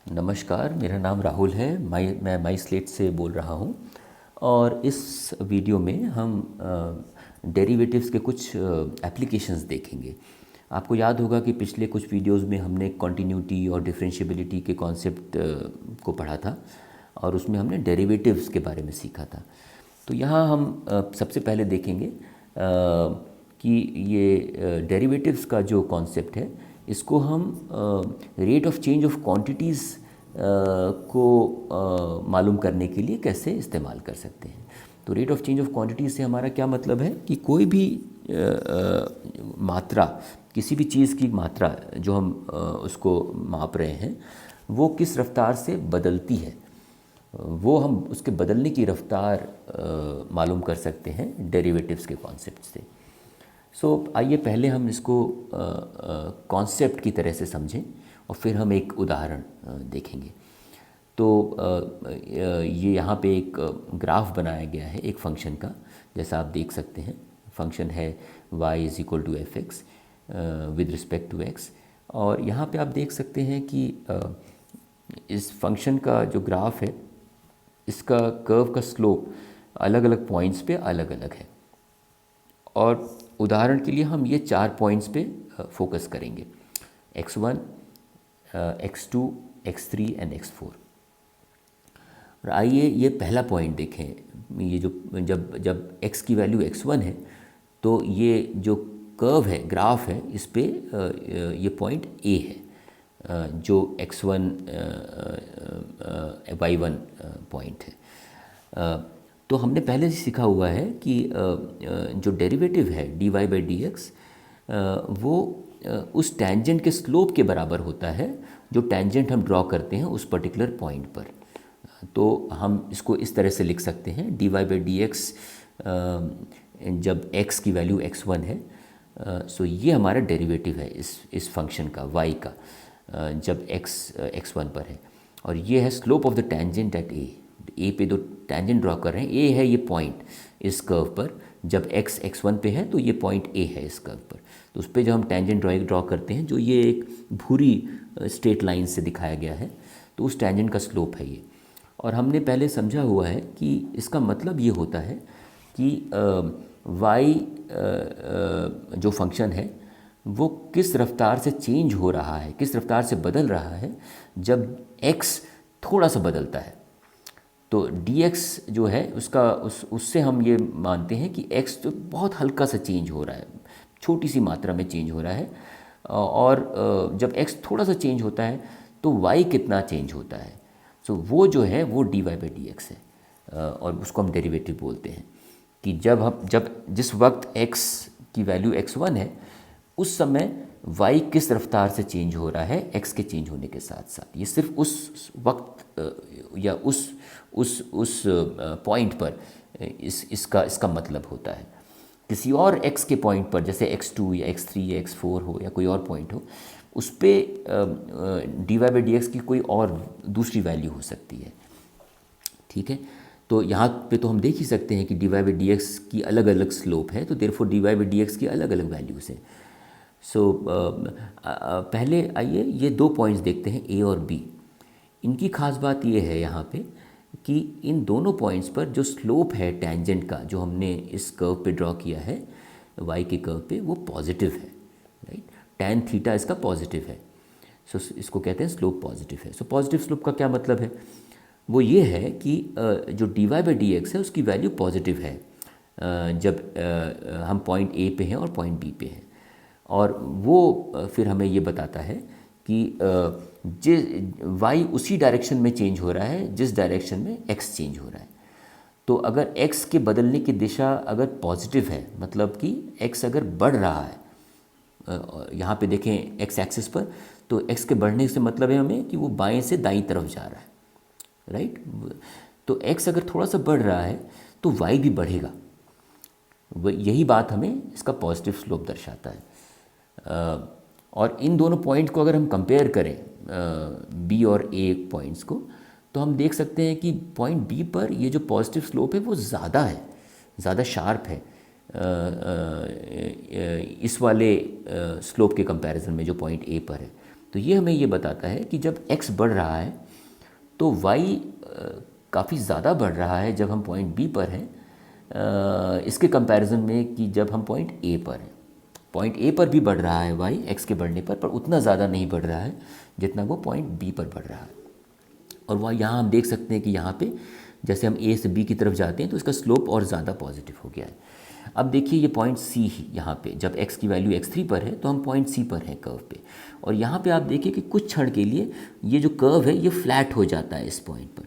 नमस्कार, मेरा नाम राहुल है। मैं माई स्लेट से बोल रहा हूँ और इस वीडियो में हम डेरिवेटिव्स के कुछ एप्लीकेशंस देखेंगे। आपको याद होगा कि पिछले कुछ वीडियोस में हमने कॉन्टिन्यूटी और डिफरेंशिएबिलिटी के कॉन्सेप्ट को पढ़ा था और उसमें हमने डेरिवेटिव्स के बारे में सीखा था। तो यहाँ हम सबसे पहले देखेंगे कि ये डेरिवेटिव्स का जो कॉन्सेप्ट है इसको हम rate of change of quantities को मालूम करने के लिए कैसे इस्तेमाल कर सकते हैं। तो rate of change of quantities से हमारा क्या मतलब है कि कोई भी मात्रा, किसी भी चीज़ की मात्रा जो हम उसको माप रहे हैं वो किस रफ्तार से बदलती है, वो हम उसके बदलने की रफ्तार मालूम कर सकते हैं डेरिवेटिव्स के कॉन्सेप्ट से। आइए पहले हम इसको कॉन्सेप्ट की तरह से समझें और फिर हम एक उदाहरण देखेंगे। तो ये यहाँ पे एक ग्राफ बनाया गया है एक फंक्शन का, जैसा आप देख सकते हैं। फंक्शन है y is equal to F X with respect to x, और यहाँ पे आप देख सकते हैं कि इस फंक्शन का जो ग्राफ है इसका कर्व का स्लोप अलग अलग पॉइंट्स पे अलग अलग है। और उदाहरण के लिए हम ये 4 पॉइंट्स पे फोकस करेंगे, x1, x2, x3 and x4। और आइए ये पहला पॉइंट देखें। ये जो जब x की वैल्यू x1 है तो ये जो कर्व है, ग्राफ है, इस पे ये पॉइंट a है जो x1 y1 पॉइंट है। तो हमने पहले से सीखा हुआ है कि जो डेरिवेटिव है dy बाई डी एक्स वो उस टेंजेंट के स्लोप के बराबर होता है जो टेंजेंट हम ड्रॉ करते हैं उस पर्टिकुलर पॉइंट पर। तो हम इसको इस तरह से लिख सकते हैं, dy बाई डी एक्स जब x की वैल्यू x1 है, सो ये हमारा डेरिवेटिव है इस फंक्शन का y का जब x1 पर है। और ये है slope of the tangent at a पे दो टेंजेंट ड्रॉ कर रहे हैं। a है ये पॉइंट इस कर्व पर, जब x1 पे है तो ये पॉइंट a है इस कर्व पर। तो उस पर जब हम टेंजेंट ड्रॉ करते हैं, जो ये एक भूरी स्ट्रेट लाइन से दिखाया गया है, तो उस टेंजेंट का स्लोप है ये। और हमने पहले समझा हुआ है कि इसका मतलब ये होता है कि y जो फंक्शन है वो किस रफ्तार से चेंज हो रहा है, किस रफ्तार से बदल रहा है जब x थोड़ा सा बदलता है। तो dx जो है उससे हम ये मानते हैं कि x तो बहुत हल्का सा चेंज हो रहा है, छोटी सी मात्रा में चेंज हो रहा है। और जब x थोड़ा सा चेंज होता है तो y कितना चेंज होता है। वो जो है वो dy बाई डी एक्स है और उसको हम डेरिवेटिव बोलते हैं कि जिस वक्त x की वैल्यू x1 है उस समय y किस रफ्तार से चेंज हो रहा है x के चेंज होने के साथ साथ। ये सिर्फ उस वक्त या उस पॉइंट पर इसका मतलब होता है। किसी और x के पॉइंट पर, जैसे x2 या x3 या x4 हो या कोई और पॉइंट हो, उस पर dy बाई डी एक्स की कोई और दूसरी वैल्यू हो सकती है। ठीक है, तो यहाँ पे तो हम देख ही सकते हैं कि dy बाई डी एक्स की अलग अलग स्लोप है, तो therefore dy by D x की अलग अलग वैल्यूज़ हैं। पहले आइए ये 2 पॉइंट्स देखते हैं a और b। इनकी खास बात ये है यहाँ पे कि इन दोनों पॉइंट्स पर जो स्लोप है टेंजेंट का, जो हमने इस कर्व पे ड्रॉ किया है y के कर्व पे, वो पॉजिटिव है। राइट, tan थीटा इसका पॉजिटिव है। इसको कहते हैं स्लोप पॉजिटिव है। पॉजिटिव स्लोप का क्या मतलब है? वो ये है कि जो dy बाई डी एक्स है उसकी वैल्यू पॉजिटिव है जब हम पॉइंट a पे हैं और पॉइंट b पे हैं। और वो फिर हमें ये बताता है कि y उसी डायरेक्शन में चेंज हो रहा है जिस डायरेक्शन में x चेंज हो रहा है। तो अगर x के बदलने की दिशा अगर पॉजिटिव है, मतलब कि x अगर बढ़ रहा है, यहाँ पे देखें x एक्सिस पर, तो x के बढ़ने से मतलब है हमें कि वो बाएं से दाईं तरफ जा रहा है। राइट, तो x अगर थोड़ा सा बढ़ रहा है तो y भी बढ़ेगा। यही बात हमें इसका पॉजिटिव स्लोप दर्शाता है। और इन दोनों पॉइंट को अगर हम कंपेयर करें b और a पॉइंट्स को, तो हम देख सकते हैं कि पॉइंट b पर ये जो पॉजिटिव स्लोप है वो ज़्यादा है, ज़्यादा शार्प है इस वाले स्लोप के कंपैरिजन में जो पॉइंट ए पर है। तो ये हमें ये बताता है कि जब x बढ़ रहा है तो y काफ़ी ज़्यादा बढ़ रहा है जब हम पॉइंट B पर हैं, इसके कंपैरिजन में कि जब हम पॉइंट A पर हैं। पॉइंट A पर भी बढ़ रहा है y x के बढ़ने पर उतना ज़्यादा नहीं बढ़ रहा है जितना वो पॉइंट B पर बढ़ रहा है। और वह यहाँ हम देख सकते हैं कि यहाँ पे जैसे हम A से B की तरफ जाते हैं तो इसका स्लोप और ज़्यादा पॉजिटिव हो गया है। अब देखिए ये पॉइंट C ही यहाँ पे जब x की वैल्यू x3 पर है तो हम पॉइंट C पर हैं कर्व पे, और यहाँ पे आप देखिए कि कुछ क्षण के लिए ये जो कर्व है ये फ्लैट हो जाता है इस पॉइंट पर।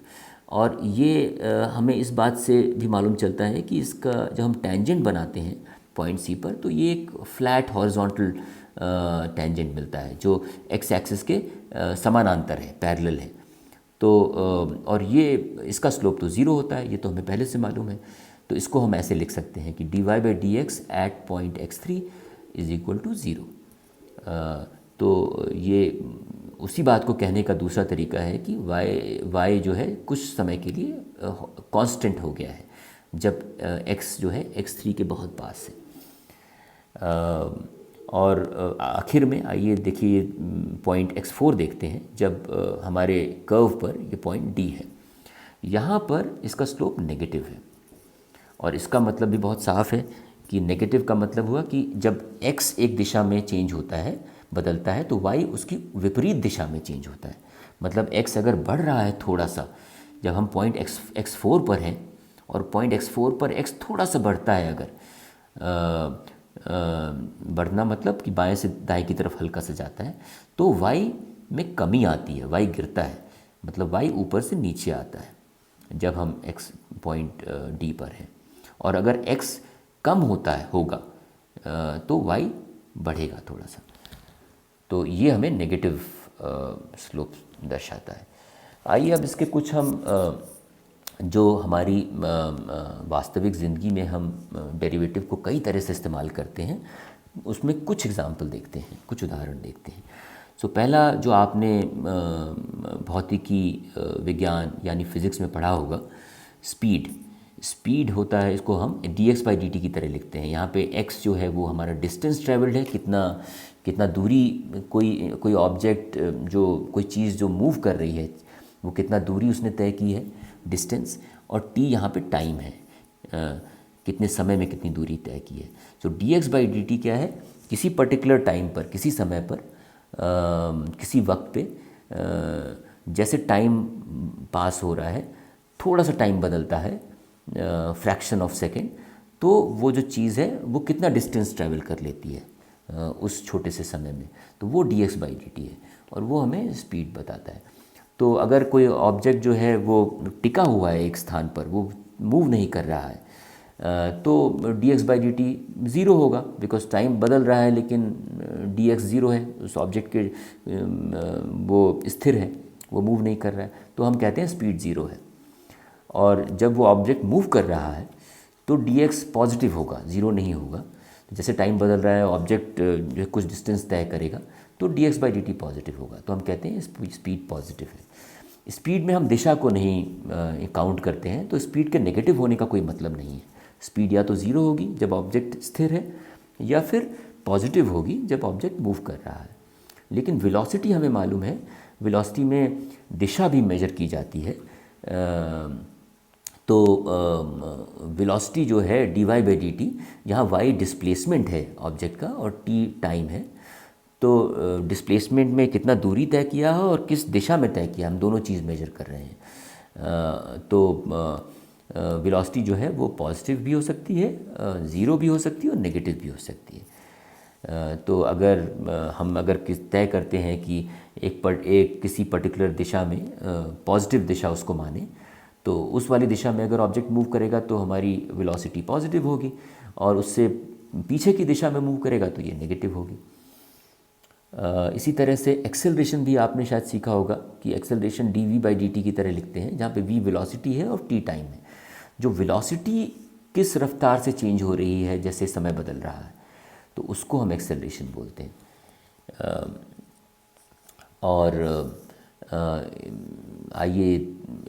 और ये हमें इस बात से भी मालूम चलता है कि इसका जब हम टेंजेंट बनाते हैं पॉइंट C पर तो ये एक फ्लैट हॉरिजॉन्टल टेंजेंट मिलता है जो x एक्सिस के समानांतर है, पैरेलल है। तो और ये इसका स्लोप तो ज़ीरो होता है, ये तो हमें पहले से मालूम है। तो इसको हम ऐसे लिख सकते हैं कि dy/dx at point x3 is equal to zero. तो ये उसी बात को कहने का दूसरा तरीका है कि y जो है कुछ समय के लिए कांस्टेंट हो गया है जब x जो है x3 के बहुत पास है। और आखिर में आइए देखिए पॉइंट x4 देखते हैं जब हमारे कर्व पर ये पॉइंट D है। यहाँ पर इसका स्लोप नेगेटिव है, और इसका मतलब भी बहुत साफ है कि नेगेटिव का मतलब हुआ कि जब x एक दिशा में चेंज होता है, बदलता है, तो y उसकी विपरीत दिशा में चेंज होता है। मतलब x अगर बढ़ रहा है थोड़ा सा, जब हम पॉइंट x4 पर हैं और पॉइंट x4 पर x थोड़ा सा बढ़ता है, अगर बढ़ना मतलब कि बाएं से दाएं की तरफ हल्का सा जाता है, तो y में कमी आती है, y गिरता है, मतलब y ऊपर से नीचे आता है जब हम x पॉइंट D पर हैं। और अगर x कम होगा तो y बढ़ेगा थोड़ा सा। तो ये हमें नेगेटिव स्लोप दर्शाता है। आइए अब इसके कुछ हम जो हमारी वास्तविक ज़िंदगी में हम डेरिवेटिव को कई तरह से इस्तेमाल करते हैं, उसमें कुछ एग्जाम्पल देखते हैं, कुछ उदाहरण देखते हैं। सो पहला जो आपने भौतिकी विज्ञान यानी फिज़िक्स में पढ़ा होगा, स्पीड होता है, इसको हम dx/dt की तरह लिखते हैं। यहाँ पे x जो है वो हमारा डिस्टेंस ट्रेवल्ड है, कितना दूरी कोई ऑब्जेक्ट जो कोई चीज़ जो मूव कर रही है वो कितना दूरी उसने तय की है, डिस्टेंस। और t यहाँ पे टाइम है, कितने समय में कितनी दूरी तय की है। तो dx/dt क्या है, किसी पर्टिकुलर टाइम पर, किसी समय पर, किसी वक्त पे जैसे टाइम पास हो रहा है, थोड़ा सा टाइम बदलता है, फ्रैक्शन ऑफ सेकेंड, तो वो जो चीज़ है वो कितना डिस्टेंस ट्रैवल कर लेती है उस छोटे से समय में, तो वो dx/dt है, और वो हमें स्पीड बताता है। तो अगर कोई ऑब्जेक्ट जो है वो टिका हुआ है एक स्थान पर, वो मूव नहीं कर रहा है, तो dx/dt ज़ीरो होगा, बिकॉज टाइम बदल रहा है लेकिन dx ज़ीरो है, उस ऑब्जेक्ट के वो स्थिर है, वो मूव नहीं कर रहा है, तो हम कहते हैं स्पीड ज़ीरो है। और जब वो ऑब्जेक्ट मूव कर रहा है तो dx पॉजिटिव होगा, ज़ीरो नहीं होगा। जैसे टाइम बदल रहा है, ऑब्जेक्ट जो कुछ डिस्टेंस तय करेगा, तो dx/dt पॉजिटिव होगा, तो हम कहते हैं स्पीड पॉजिटिव है। स्पीड में हम दिशा को नहीं काउंट करते हैं, तो स्पीड के नेगेटिव होने का कोई मतलब नहीं है। स्पीड या तो ज़ीरो होगी जब ऑब्जेक्ट स्थिर है, या फिर पॉजिटिव होगी जब ऑब्जेक्ट मूव कर रहा है। लेकिन वेलोसिटी हमें मालूम है, वेलोसिटी में दिशा भी मेजर की जाती है। तो वेलोसिटी जो है dy/dt, यहाँ y डिस्प्लेसमेंट है ऑब्जेक्ट का और t टाइम है। तो डिस्प्लेसमेंट में कितना दूरी तय किया है और किस दिशा में तय किया, हम दोनों चीज़ मेजर कर रहे हैं। तो वेलोसिटी जो है वो पॉजिटिव भी हो सकती है, ज़ीरो भी हो सकती है और नेगेटिव भी हो सकती है। तो अगर तय करते हैं कि किसी पर्टिकुलर दिशा में पॉजिटिव दिशा उसको माने, तो उस वाली दिशा में अगर ऑब्जेक्ट मूव करेगा तो हमारी वेलोसिटी पॉजिटिव होगी, और उससे पीछे की दिशा में मूव करेगा तो ये नेगेटिव होगी। इसी तरह से एक्सेलरेशन भी आपने शायद सीखा होगा कि एक्सेलरेशन dv/dt की तरह लिखते हैं, जहाँ पे v वेलोसिटी है और t टाइम है। जो वेलोसिटी किस रफ्तार से चेंज हो रही है जैसे समय बदल रहा है, तो उसको हम एक्सेलरेशन बोलते हैं। और आइए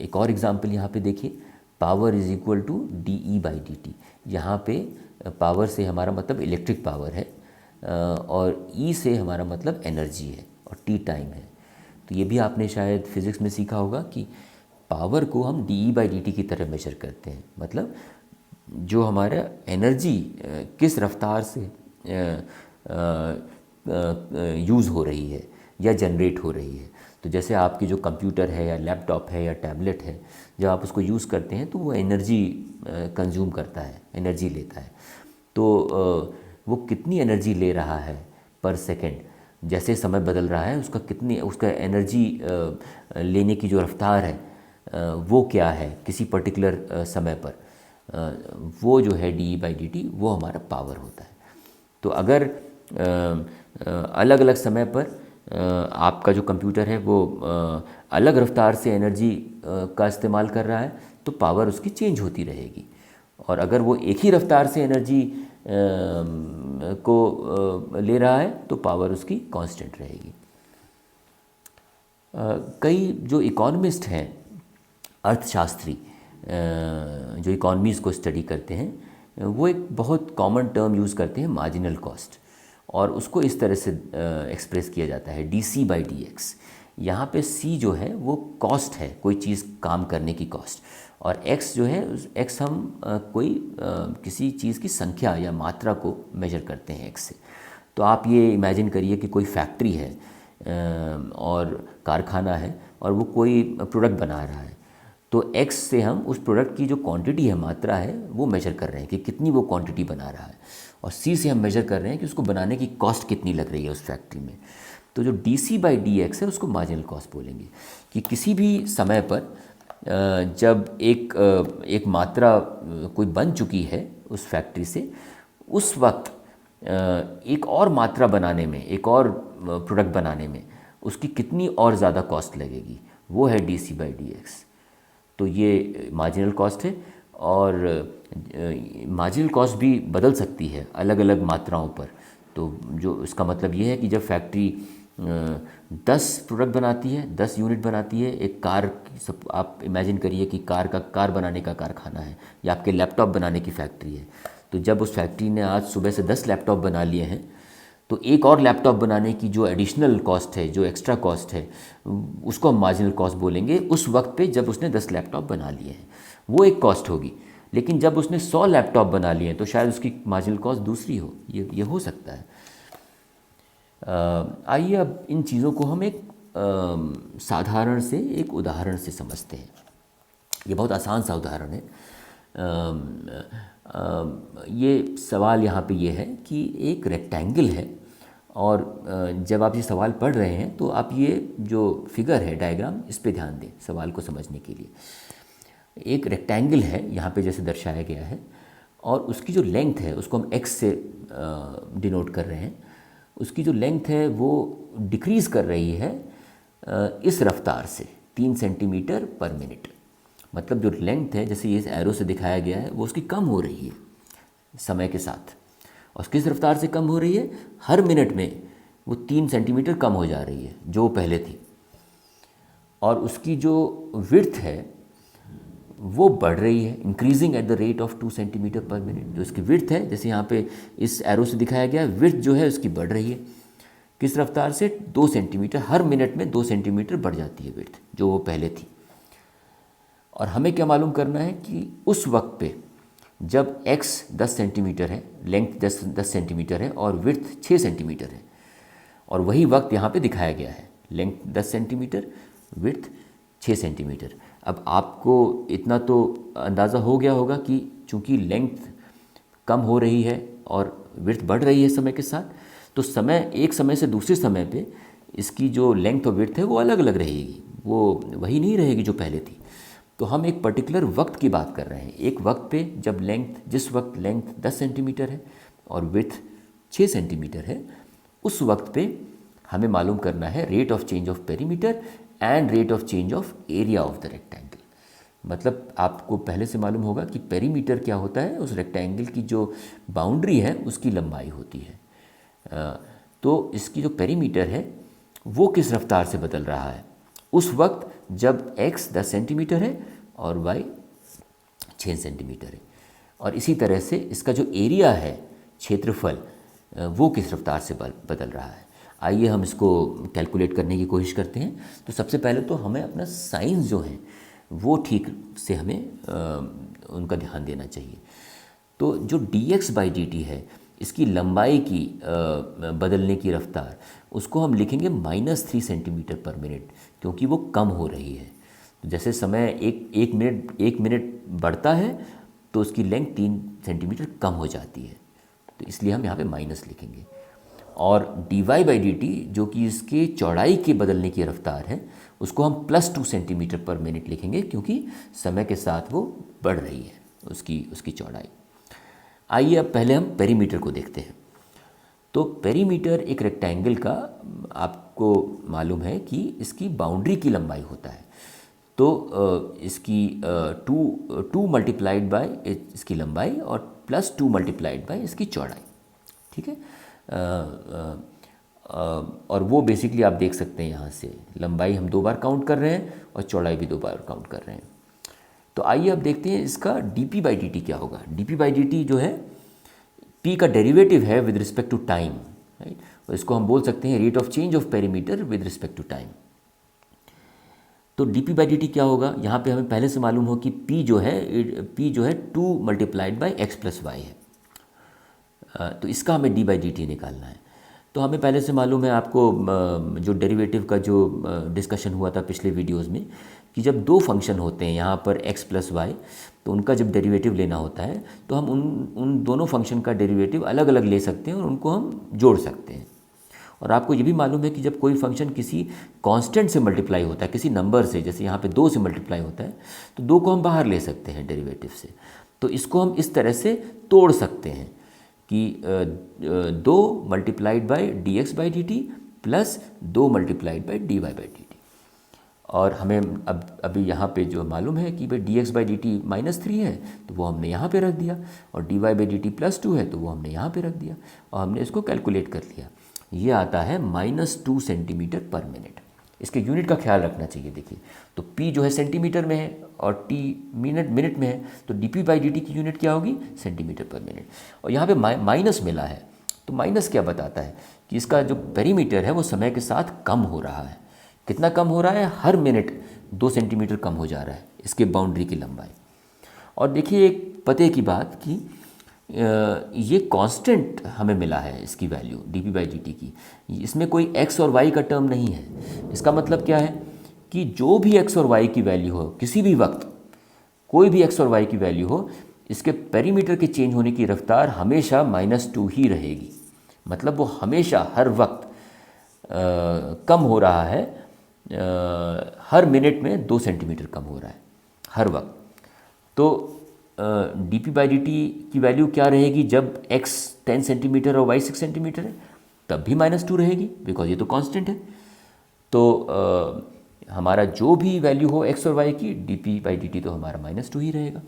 एक और एग्जांपल यहाँ पे देखिए, power is equal to dE/dt। यहाँ पे पावर से हमारा मतलब इलेक्ट्रिक पावर है, और E से हमारा मतलब एनर्जी है, और टी टाइम है। तो ये भी आपने शायद फिज़िक्स में सीखा होगा कि पावर को हम dE/dt की तरह मेजर करते हैं। मतलब जो हमारा एनर्जी किस रफ्तार से यूज़ हो रही है या जनरेट हो रही है। तो जैसे आपकी जो कंप्यूटर है या लैपटॉप है या टैबलेट है, जब आप उसको यूज़ करते हैं तो वो एनर्जी कंज्यूम करता है, एनर्जी लेता है। तो वो कितनी एनर्जी ले रहा है पर सेकंड, जैसे समय बदल रहा है उसका एनर्जी लेने की जो रफ्तार है वो क्या है किसी पर्टिकुलर समय पर, वो जो है dE/dt वो हमारा पावर होता है। तो अगर अलग अलग समय पर आपका जो कंप्यूटर है वो अलग रफ्तार से एनर्जी का इस्तेमाल कर रहा है तो पावर उसकी चेंज होती रहेगी। और अगर वो एक ही रफ्तार से एनर्जी को ले रहा है तो पावर उसकी कांस्टेंट रहेगी। कई जो इकोनॉमिस्ट हैं, अर्थशास्त्री जो इकोनॉमीज़ को स्टडी करते हैं, वो एक बहुत कॉमन टर्म यूज़ करते हैं मार्जिनल कॉस्ट, और उसको इस तरह से एक्सप्रेस किया जाता है dC/dx। यहाँ पे C जो है वो कॉस्ट है, कोई चीज़ काम करने की कॉस्ट, और x जो है x हम किसी चीज़ की संख्या या मात्रा को मेजर करते हैं x से। तो आप ये इमेजिन करिए कि कोई फैक्ट्री है और कारखाना है और वो कोई प्रोडक्ट बना रहा है, तो x से हम उस प्रोडक्ट की जो क्वांटिटी है, मात्रा है, वो मेजर कर रहे हैं कि कितनी वो क्वांटिटी बना रहा है, और C से हम मेजर कर रहे हैं कि उसको बनाने की कॉस्ट कितनी लग रही है उस फैक्ट्री में। तो जो dC/dx है उसको मार्जिनल कॉस्ट बोलेंगे कि किसी भी समय पर जब एक मात्रा कोई बन चुकी है उस फैक्ट्री से, उस वक्त एक और मात्रा बनाने में, एक और प्रोडक्ट बनाने में उसकी कितनी और ज़्यादा कॉस्ट लगेगी, वो है dC/dx। तो ये मार्जिनल कॉस्ट है, और मार्जिनल कॉस्ट भी बदल सकती है अलग अलग मात्राओं पर। तो जो इसका मतलब ये है कि जब फैक्ट्री 10 प्रोडक्ट बनाती है, 10 यूनिट बनाती है, एक कार सब आप इमेजिन करिए कि कार बनाने का कारखाना है या आपके लैपटॉप बनाने की फैक्ट्री है। तो जब उस फैक्ट्री ने आज सुबह से 10 लैपटॉप बना लिए हैं, तो एक और लैपटॉप बनाने की जो एडिशनल कॉस्ट है, जो एक्स्ट्रा कॉस्ट है, उसको हम मार्जिनल कॉस्ट बोलेंगे उस वक्त पे जब उसने 10 लैपटॉप बना लिए हैं, वो एक कॉस्ट होगी। लेकिन जब उसने 100 लैपटॉप बना लिए हैं तो शायद उसकी मार्जिनल कॉस्ट दूसरी हो, ये हो सकता है। आइए अब इन चीज़ों को हम एक साधारण से एक उदाहरण से समझते हैं। ये बहुत आसान सा उदाहरण है। ये सवाल यहाँ पे ये है कि एक रेक्टेंगल है, और जब आप ये सवाल पढ़ रहे हैं तो आप ये जो फिगर है, डायग्राम, इस पे ध्यान दें सवाल को समझने के लिए। एक रेक्टेंगल है यहाँ पे जैसे दर्शाया गया है, और उसकी जो लेंथ है उसको हम x से डिनोट कर रहे हैं। उसकी जो लेंथ है वो डिक्रीज़ कर रही है इस रफ्तार से 3 सेंटीमीटर पर मिनट। मतलब जो लेंथ है, जैसे ये एरो से दिखाया गया है, वो उसकी कम हो रही है समय के साथ। और किस रफ्तार से कम हो रही है? हर मिनट में वो 3 सेंटीमीटर कम हो जा रही है जो पहले थी। और उसकी जो विड्थ है वो बढ़ रही है, increasing at the rate of 2 centimetre पर मिनट। जो इसकी विड्थ है, जैसे यहाँ पे इस एरो से दिखाया गया, विड्थ जो है उसकी बढ़ रही है। किस रफ्तार से? 2 सेंटीमीटर, हर मिनट में 2 सेंटीमीटर बढ़ जाती है विड्थ जो वो पहले थी। और हमें क्या मालूम करना है कि उस वक्त पे जब x 10 सेंटीमीटर है, लेंथ 10 सेंटीमीटर है और विड्थ 6 सेंटीमीटर है, और वही वक्त यहाँ पे दिखाया गया है, लेंथ 10 सेंटीमीटर, विड्थ 6 सेंटीमीटर। अब आपको इतना तो अंदाज़ा हो गया होगा कि चूँकि लेंथ कम हो रही है और विड्थ बढ़ रही है समय के साथ, तो एक समय से दूसरे समय पे इसकी जो लेंथ और विड्थ है वो अलग अलग रहेगी, वो वही नहीं रहेगी जो पहले थी। तो हम एक पर्टिकुलर वक्त की बात कर रहे हैं। एक वक्त पे जब जिस वक्त लेंथ 10 सेंटीमीटर है और विड्थ 6 सेंटीमीटर है, उस वक्त पे हमें मालूम करना है rate of change of perimeter and rate of change of area of the rectangle. मतलब आपको पहले से मालूम होगा कि पेरीमीटर क्या होता है, उस रेक्टेंगल की जो बाउंड्री है उसकी लंबाई होती है। तो इसकी जो पेरीमीटर है वो किस रफ्तार से बदल रहा है उस वक्त जब x 10 सेंटीमीटर है और y 6 सेंटीमीटर है। और इसी तरह से इसका जो एरिया है, क्षेत्रफल, वो किस रफ्तार से बदल रहा है। आइए हम इसको कैलकुलेट करने की कोशिश करते हैं। तो सबसे पहले तो हमें अपना साइंस जो है वो ठीक से हमें उनका ध्यान देना चाहिए। तो जो dx बाई डी टी है, इसकी लंबाई की बदलने की रफ्तार, उसको हम लिखेंगे -3 सेंटीमीटर पर मिनट, क्योंकि वो कम हो रही है। तो जैसे समय एक मिनट बढ़ता है तो उसकी लेंथ 3 सेंटीमीटर कम हो जाती है, तो इसलिए हम यहाँ पे माइनस लिखेंगे। और dy बाई डी टी जो कि इसके चौड़ाई के बदलने की रफ्तार है, उसको हम +2 सेंटीमीटर पर मिनट लिखेंगे, क्योंकि समय के साथ वो बढ़ रही है उसकी चौड़ाई। आइए अब पहले हम पेरीमीटर को देखते हैं। तो पेरीमीटर एक रेक्टेंगल का, आपको मालूम है कि इसकी बाउंड्री की लंबाई होता है। तो इसकी 2 मल्टीप्लाइड बाय इसकी लंबाई और +2 मल्टीप्लाइड बाय इसकी चौड़ाई, ठीक है। और वो बेसिकली आप देख सकते हैं यहाँ से, लंबाई हम 2 बार काउंट कर रहे हैं और चौड़ाई भी 2 बार काउंट कर रहे हैं। तो आइए अब देखते हैं इसका dp बाई डी टी क्या होगा। dp बाई डी टी जो है p का डेरिवेटिव है with respect to time, right. और इसको हम बोल सकते हैं rate of change of perimeter with respect to time. तो dp बाई डी टी क्या होगा, यहाँ पे हमें पहले से मालूम हो कि p जो है 2 multiplied by x plus Y है। तो इसका हमें d बाई डी टी निकालना है। तो हमें पहले से मालूम है आपको, जो डेरिवेटिव का जो डिस्कशन हुआ था पिछले वीडियोस में, कि जब 2 फंक्शन होते हैं यहाँ पर x प्लस वाई, तो उनका जब डेरिवेटिव लेना होता है तो हम उन दोनों फंक्शन का डेरिवेटिव अलग अलग ले सकते हैं और उनको हम जोड़ सकते हैं। और आपको ये भी मालूम है कि जब कोई फंक्शन किसी कांस्टेंट से मल्टीप्लाई होता है, किसी नंबर से, जैसे यहाँ पे 2 से मल्टीप्लाई होता है, तो 2 को हम बाहर ले सकते हैं डेरिवेटिव से। तो इसको हम इस तरह से तोड़ सकते हैं कि 2 multiplied by D X by D T plus 2 multiplied by D Y by D T. और हमें अभी यहाँ पे जो मालूम है कि भाई D X by D T -3 है, तो वो हमने यहाँ पे रख दिया, और D Y by D T +2 है, तो वो हमने यहाँ पे रख दिया, और हमने इसको कैलकुलेट कर लिया। ये आता है -2 सेंटीमीटर पर मिनट। इसके यूनिट का ख्याल रखना चाहिए। देखिए, तो p जो है सेंटीमीटर में है और t मिनट में है, तो dp बाई डी टी की यूनिट क्या होगी, सेंटीमीटर पर मिनट। और यहाँ पे माइनस मिला है, तो माइनस क्या बताता है कि इसका जो पेरीमीटर है वो समय के साथ कम हो रहा है। कितना कम हो रहा है, हर मिनट 2 सेंटीमीटर कम हो जा रहा है इसके बाउंड्री की लंबाई। और देखिए एक पते की बात कि ये कांस्टेंट हमें मिला है इसकी value dp by D t की, इसमें कोई x और y का टर्म नहीं है। इसका मतलब क्या है कि जो भी x और y की वैल्यू हो, किसी भी वक्त कोई भी x और y की वैल्यू हो, इसके पेरीमीटर के चेंज होने की रफ्तार हमेशा -2 ही रहेगी। मतलब वो हमेशा हर वक्त कम हो रहा है, हर मिनट में 2 सेंटीमीटर कम हो रहा है हर वक्त। तो dp बाई डी टी की वैल्यू क्या रहेगी, जब x 10 सेंटीमीटर और y 6 सेंटीमीटर है, तब भी -2 रहेगी, बिकॉज ये तो कांस्टेंट है। तो हमारा जो भी वैल्यू हो x और y की, dp बाई डी टी तो हमारा -2 ही रहेगा।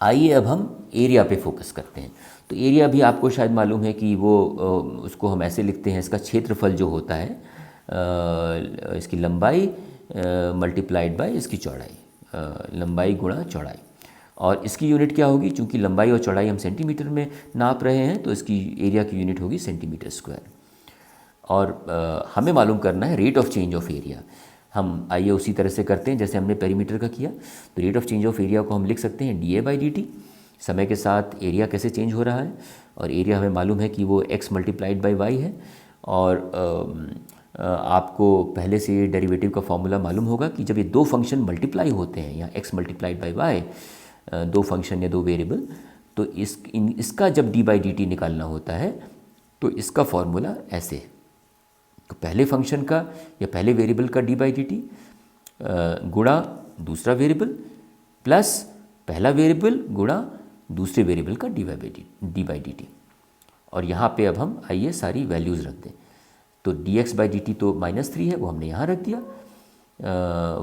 आइए अब हम एरिया पे फोकस करते हैं। तो एरिया भी आपको शायद मालूम है कि वो उसको हम ऐसे लिखते हैं, इसका क्षेत्रफल जो होता है, इसकी लंबाई मल्टीप्लाइड बाय इसकी चौड़ाई, लंबाई गुणा चौड़ाई। और इसकी यूनिट क्या होगी, चूँकि लंबाई और चौड़ाई हम सेंटीमीटर में नाप रहे हैं, तो इसकी एरिया की यूनिट होगी सेंटीमीटर स्क्वायर। और हमें मालूम करना है rate of change of area. हम आइए उसी तरह से करते हैं जैसे हमने पेरीमीटर का किया। तो rate of change of area को हम लिख सकते हैं D a by D T, समय के साथ एरिया कैसे चेंज हो रहा है। और एरिया हमें मालूम है कि वो x मल्टीप्लाइड बाई वाई है। और आपको पहले से डेरिवेटिव का फॉर्मूला मालूम होगा कि जब ये 2 फंक्शन मल्टीप्लाई होते हैं, या x multiplied by Y, 2 function या 2 वेरिएबल, तो इसका जब डी बाई डी टी निकालना होता है तो इसका फॉर्मूला ऐसे है। तो पहले फंक्शन का या पहले वेरिएबल का डी बाई डी टी गुणा दूसरा वेरिएबल प्लस पहला वेरिएबल गुणा दूसरे वेरिएबल का डी बाई डी टी। और यहाँ पे अब हम आइए सारी वैल्यूज़ रख दें। तो D X by D T तो -3 है, वो हमने यहाँ रख दिया।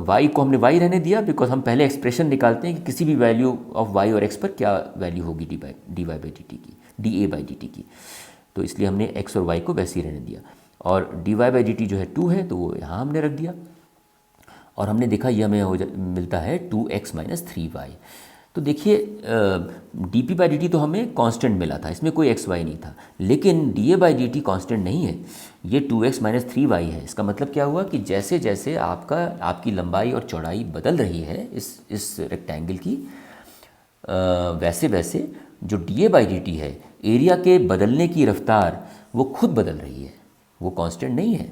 y को हमने y रहने दिया, बिकॉज हम पहले एक्सप्रेशन निकालते हैं कि किसी भी वैल्यू ऑफ y और x पर क्या वैल्यू होगी d Y by D t की, d a by D t की। तो इसलिए हमने x और y को वैसे ही रहने दिया। और D Y by D T जो है 2 है, तो वो यहाँ हमने रख दिया। और हमने देखा ये हमें मिलता है 2x - 3y। तो तो देखिए D P by D T तो हमें कांस्टेंट मिला था, इसमें कोई एक्स वाई नहीं था, लेकिन D a by D T constant नहीं है, ये 2x माइनस 3y है। इसका मतलब क्या हुआ कि जैसे जैसे आपकी लंबाई और चौड़ाई बदल रही है इस रेक्टेंगल की, वैसे वैसे जो D a by D T है, एरिया के बदलने की रफ्तार वो खुद बदल रही है, वो कांस्टेंट नहीं है।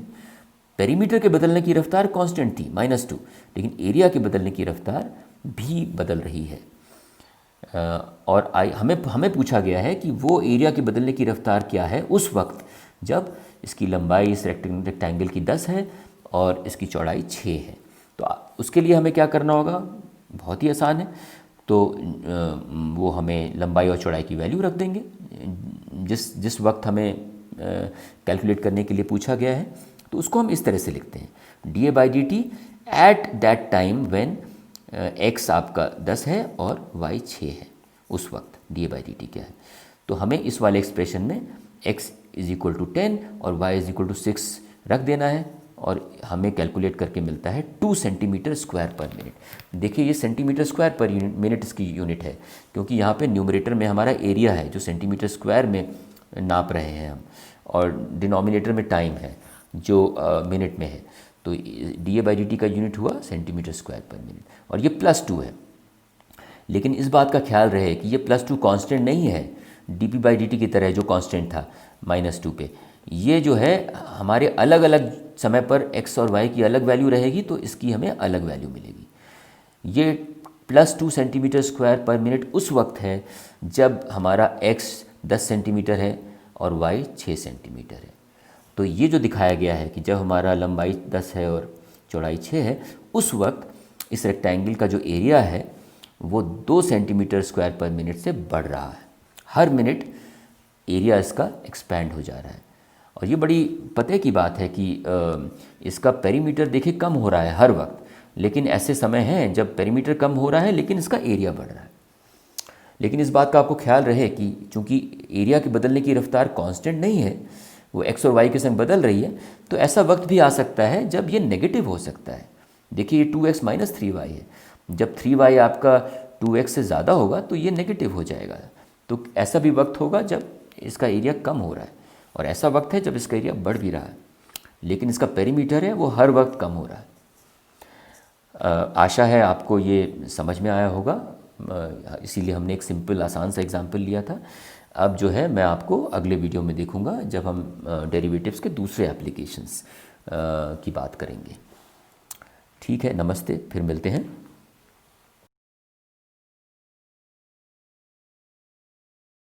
पेरीमीटर के बदलने की रफ्तार कांस्टेंट थी -2, लेकिन एरिया के बदलने की रफ्तार भी बदल रही है। और हमें पूछा गया है कि वो एरिया के बदलने की रफ्तार क्या है उस वक्त जब इसकी लंबाई इस रेक्टेंगल की 10 है और इसकी चौड़ाई 6 है। तो उसके लिए हमें क्या करना होगा, बहुत ही आसान है। तो वो हमें लंबाई और चौड़ाई की वैल्यू रख देंगे जिस वक्त हमें कैलकुलेट करने के लिए पूछा गया है। तो उसको हम इस तरह से लिखते हैं, D a by D T at that time when x आपका 10 है और वाई 6 है, उस वक्त D a by D T क्या है। तो हमें इस वाले एक्सप्रेशन में x इज इक्वल टू 10 और y इज इक्वल टू 6 रख देना है, और हमें कैलकुलेट करके मिलता है 2 सेंटीमीटर स्क्वायर पर मिनट। देखिए ये सेंटीमीटर स्क्वायर पर मिनट इसकी यूनिट है, क्योंकि यहाँ पे न्यूमरेटर में हमारा एरिया है जो सेंटीमीटर स्क्वायर में नाप रहे हैं हम, और डिनोमिनेटर में टाइम है जो मिनट में है। तो D a by D T का यूनिट हुआ सेंटीमीटर स्क्वायर पर मिनट, और ये +2 है। लेकिन इस बात का ख्याल रहे कि ये +2 कांस्टेंट नहीं है D P by D t की तरह जो कांस्टेंट था -2 पे। ये जो है हमारे अलग अलग समय पर x और y की अलग वैल्यू रहेगी, तो इसकी हमें अलग वैल्यू मिलेगी। ये +2 सेंटीमीटर स्क्वायर पर मिनट उस वक्त है जब हमारा x 10 सेंटीमीटर है और y 6 सेंटीमीटर है। तो ये जो दिखाया गया है कि जब हमारा लंबाई 10 है और चौड़ाई 6 है, उस वक्त इस रेक्टेंगल का जो एरिया है वो 2 सेंटीमीटर स्क्वायर पर मिनट से बढ़ रहा है। हर मिनट एरिया इसका एक्सपैंड हो जा रहा है। और ये बड़ी पते की बात है कि इसका पेरीमीटर देखिए कम हो रहा है हर वक्त, लेकिन ऐसे समय हैं जब पेरीमीटर कम हो रहा है लेकिन इसका एरिया बढ़ रहा है। लेकिन इस बात का आपको ख्याल रहे कि चूंकि एरिया के बदलने की रफ्तार कांस्टेंट नहीं है, वो x और y के संग बदल रही है, तो ऐसा वक्त भी आ सकता है जब ये नेगेटिव हो सकता है। देखिए ये 2x माइनस 3y है, जब 3y आपका 2x से ज़्यादा होगा तो ये नेगेटिव हो जाएगा। तो ऐसा भी वक्त होगा जब इसका एरिया कम हो रहा है, और ऐसा वक्त है जब इसका एरिया बढ़ भी रहा है, लेकिन इसका पेरीमीटर है वो हर वक्त कम हो रहा है। आशा है आपको ये समझ में आया होगा, इसीलिए हमने एक सिंपल आसान सा एग्जाम्पल लिया था। अब जो है मैं आपको अगले वीडियो में देखूंगा जब हम डेरिवेटिव्स के दूसरे एप्लीकेशंस की बात करेंगे। ठीक है, नमस्ते, फिर मिलते हैं।